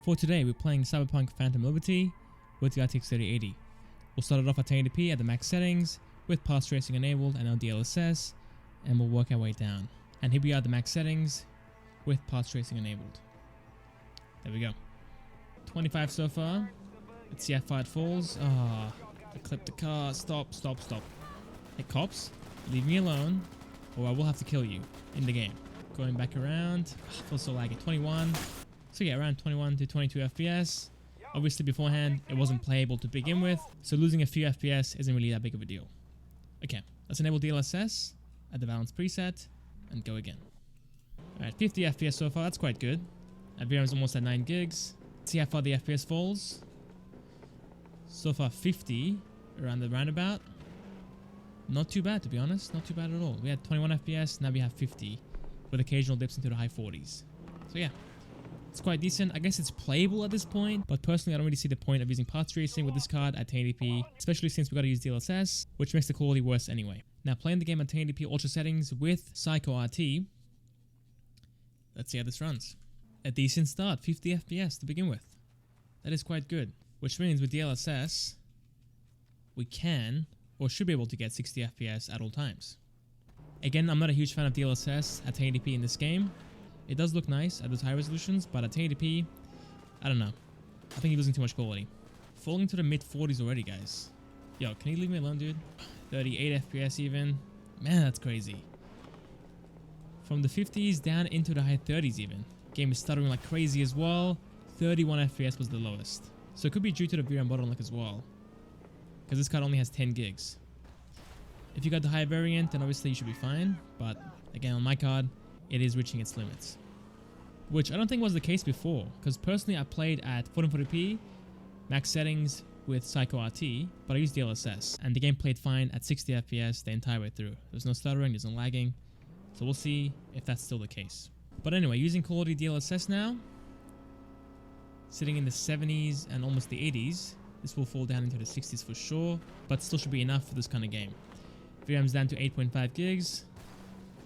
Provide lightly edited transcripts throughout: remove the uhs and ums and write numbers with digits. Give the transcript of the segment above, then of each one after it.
For today, we're playing Cyberpunk Phantom Liberty with the RTX 3080. We'll start it off at 1080p at the max settings with path tracing enabled and on DLSS, and we'll work our way down. And here we are at the max settings with path tracing enabled. There we go. 25 so far. Let's see how far it falls. Ah, I clipped the car. Stop. Hey cops, leave me alone or I will have to kill you in the game. Going back around. I feel so laggy. 21. So yeah, around 21 to 22 FPS. Obviously beforehand, it wasn't playable to begin with, so losing a few FPS isn't really that big of a deal. Okay, let's enable DLSS at the balance preset and go again. Alright, 50 FPS so far, that's quite good. VRAM is almost at 9 gigs. Let's see how far the FPS falls. So far 50, around the roundabout. Not too bad to be honest, not too bad at all. We had 21 FPS, now we have 50, with occasional dips into the high 40s. So yeah. It's quite decent. I guess it's playable at this point, but personally I don't really see the point of using path tracing with this card at 1080p, especially since we got to use DLSS, which makes the quality worse anyway. Now playing the game at 1080p ultra settings with Psycho RT, let's see how this runs. A decent start, 50 FPS to begin with. That is quite good, which means with DLSS, we can, or should be able to get 60 FPS at all times. Again, I'm not a huge fan of DLSS at 1080p in this game. It does look nice at those high resolutions, but at 1080p, I don't know. I think you're losing too much quality. Falling to the mid 40s already, guys. Yo, can you leave me alone, dude? 38 FPS even. Man, that's crazy. From the 50s down into the high 30s even. Game is stuttering like crazy as well. 31 FPS was the lowest. So it could be due to the VRAM bottleneck as well, because this card only has 10 gigs. If you got the high variant, then obviously you should be fine. But again, on my card, it is reaching its limits, which I don't think was the case before, because personally I played at 1440p max settings with Psycho RT, but I used DLSS and the game played fine at 60 FPS the entire way through. There's no stuttering, there's no lagging, so we'll see if that's still the case. But anyway, using quality DLSS now, sitting in the 70s and almost the 80s, this will fall down into the 60s for sure, but still should be enough for this kind of game. VRAM's down to 8.5 gigs,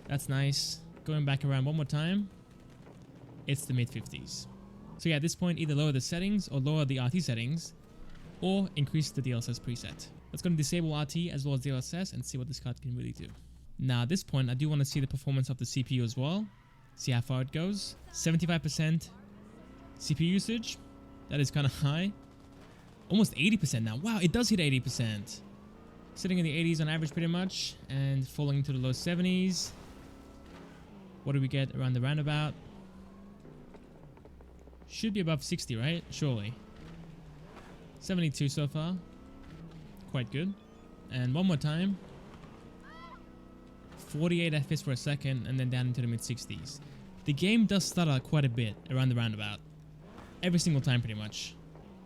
that's nice. Going back around one more time, it's the mid 50s. So yeah, at this point, either lower the settings or lower the RT settings, or increase the DLSS preset. Let's go to disable RT as well as DLSS and see what this card can really do. Now at this point, I do want to see the performance of the CPU as well. See how far it goes. 75% CPU usage. That is kind of high. Almost 80% now. Wow, it does hit 80%. Sitting in the 80s on average pretty much, and falling into the low 70s. What do we get around the roundabout? Should be above 60, right? Surely. 72 so far. Quite good. And one more time. 48 FPS for a second, and then down into the mid 60s. The game does stutter quite a bit around the roundabout. Every single time pretty much.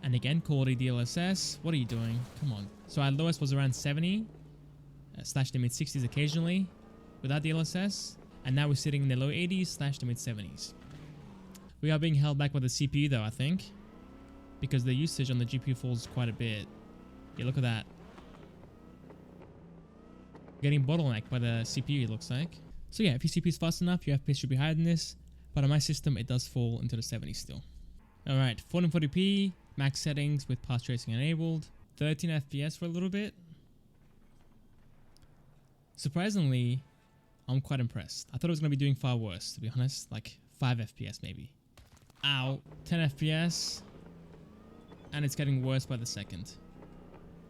And again, quality DLSS. What are you doing? Come on. So our lowest was around 70. Slash the mid 60s occasionally. Without DLSS. And now we're sitting in the low 80s slash the mid 70s. We are being held back by the CPU though, I think, because the usage on the GPU falls quite a bit. Yeah, look at that. Getting bottlenecked by the CPU, it looks like. So yeah, if your CPU is fast enough, your FPS should be higher than this, but on my system, it does fall into the 70s still. Alright, 1440p, max settings with path tracing enabled, 13 FPS for a little bit. Surprisingly, I'm quite impressed. I thought it was going to be doing far worse, to be honest. Like 5 FPS maybe. Ow. 10 FPS. And it's getting worse by the second.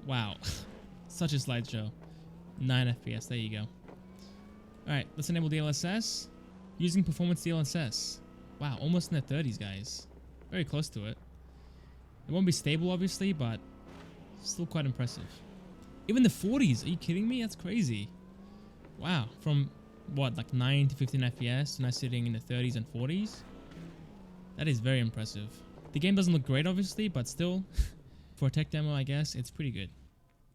Wow. Such a slideshow. 9 FPS. There you go. Alright, let's enable DLSS. Using performance DLSS. Wow, almost in the 30s, guys. Very close to it. It won't be stable, obviously, but still quite impressive. Even the 40s. Are you kidding me? That's crazy. Wow. From what, like 9 to 15 FPS, and now sitting in the 30s and 40s? That is very impressive. The game doesn't look great, obviously, but still, for a tech demo, I guess, it's pretty good.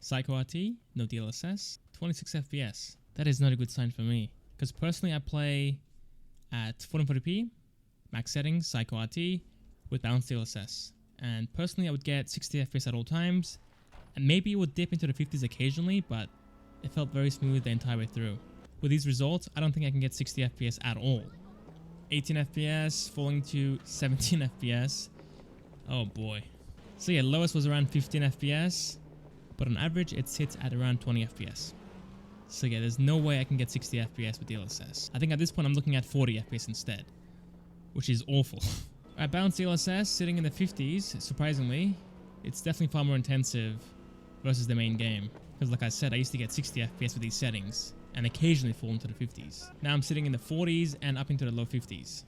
Psycho RT, no DLSS, 26 FPS. That is not a good sign for me, because personally I play at 1440p, max settings, Psycho RT, with balanced DLSS. And personally I would get 60 FPS at all times, and maybe it would dip into the 50s occasionally, but it felt very smooth the entire way through. With these results, I don't think I can get 60 FPS at all. 18 FPS falling to 17 FPS Oh boy. So yeah, lowest was around 15 FPS, but on average it sits at around 20 FPS. So yeah, there's no way I can get 60 FPS with DLSS. I think at this point I'm looking at 40 FPS instead, which is awful. Alright, balanced DLSS sitting in the 50s, surprisingly. It's definitely far more intensive versus the main game. Because like I said, I used to get 60 FPS with these settings and occasionally fall into the 50s. Now I'm sitting in the 40s and up into the low 50s.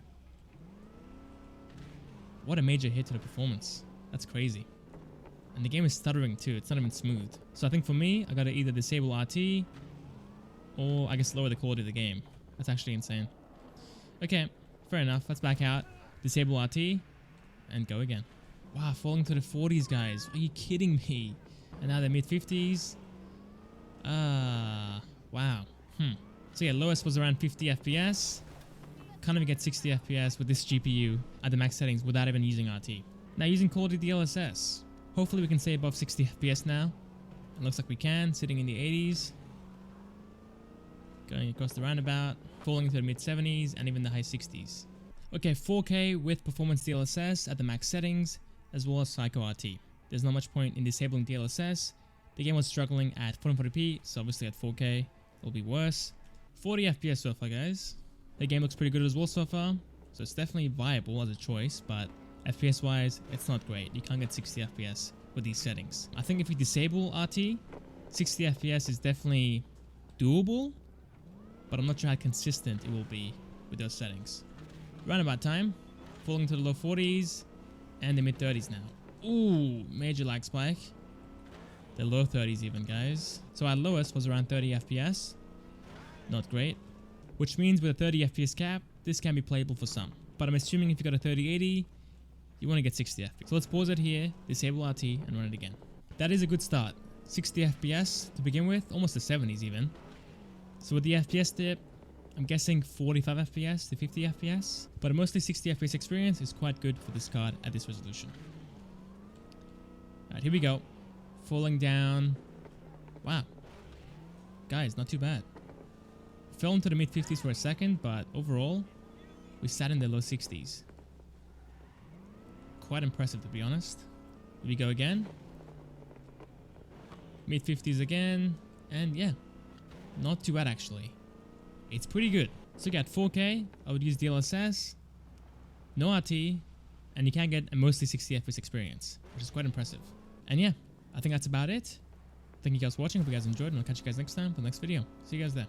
What a major hit to the performance. That's crazy. And the game is stuttering too, it's not even smooth. So I think for me, I gotta either disable RT or I guess lower the quality of the game. That's actually insane. Okay, fair enough, let's back out, disable RT, and go again. Wow, falling to the 40s, guys. Are you kidding me? And now they're mid-50s. Wow. So yeah, lowest was around 50 FPS. Can't even get 60 FPS with this GPU at the max settings without even using RT. Now using quality DLSS. Hopefully we can stay above 60 FPS now. It looks like we can, sitting in the 80s. Going across the roundabout, falling into the mid-70s and even the high 60s. Okay, 4K with performance DLSS at the max settings, as well as Psycho RT. There's not much point in disabling DLSS. The game was struggling at 440p, so obviously at 4K it'll be worse. 40 FPS so far, guys. The game looks pretty good as well so far, so it's definitely viable as a choice, but FPS wise, it's not great. You can't get 60 FPS with these settings. I think if we disable RT, 60 FPS is definitely doable, but I'm not sure how consistent it will be with those settings. Roundabout time, falling to the low 40s and the mid 30s now. Ooh, major lag spike. The low 30s even, guys. So our lowest was around 30 FPS. Not great. Which means with a 30 FPS cap, this can be playable for some. But I'm assuming if you got a 3080, you want to get 60 FPS. So let's pause it here, disable RT, and run it again. That is a good start. 60 FPS to begin with, almost the 70s even. So with the FPS dip, I'm guessing 45 FPS to 50 FPS. But a mostly 60 FPS experience is quite good for this card at this resolution. Alright, here we go. Falling down. Wow. Guys, not too bad. Fell into the mid 50s for a second, but overall, we sat in the low 60s. Quite impressive, to be honest. Here we go again. Mid 50s again. And yeah, not too bad actually. It's pretty good. So you got 4K, I would use DLSS, no RT, and you can get a mostly 60 FPS experience, which is quite impressive. And yeah, I think that's about it. Thank you guys for watching. Hope you guys enjoyed, and I'll catch you guys next time for the next video. See you guys there.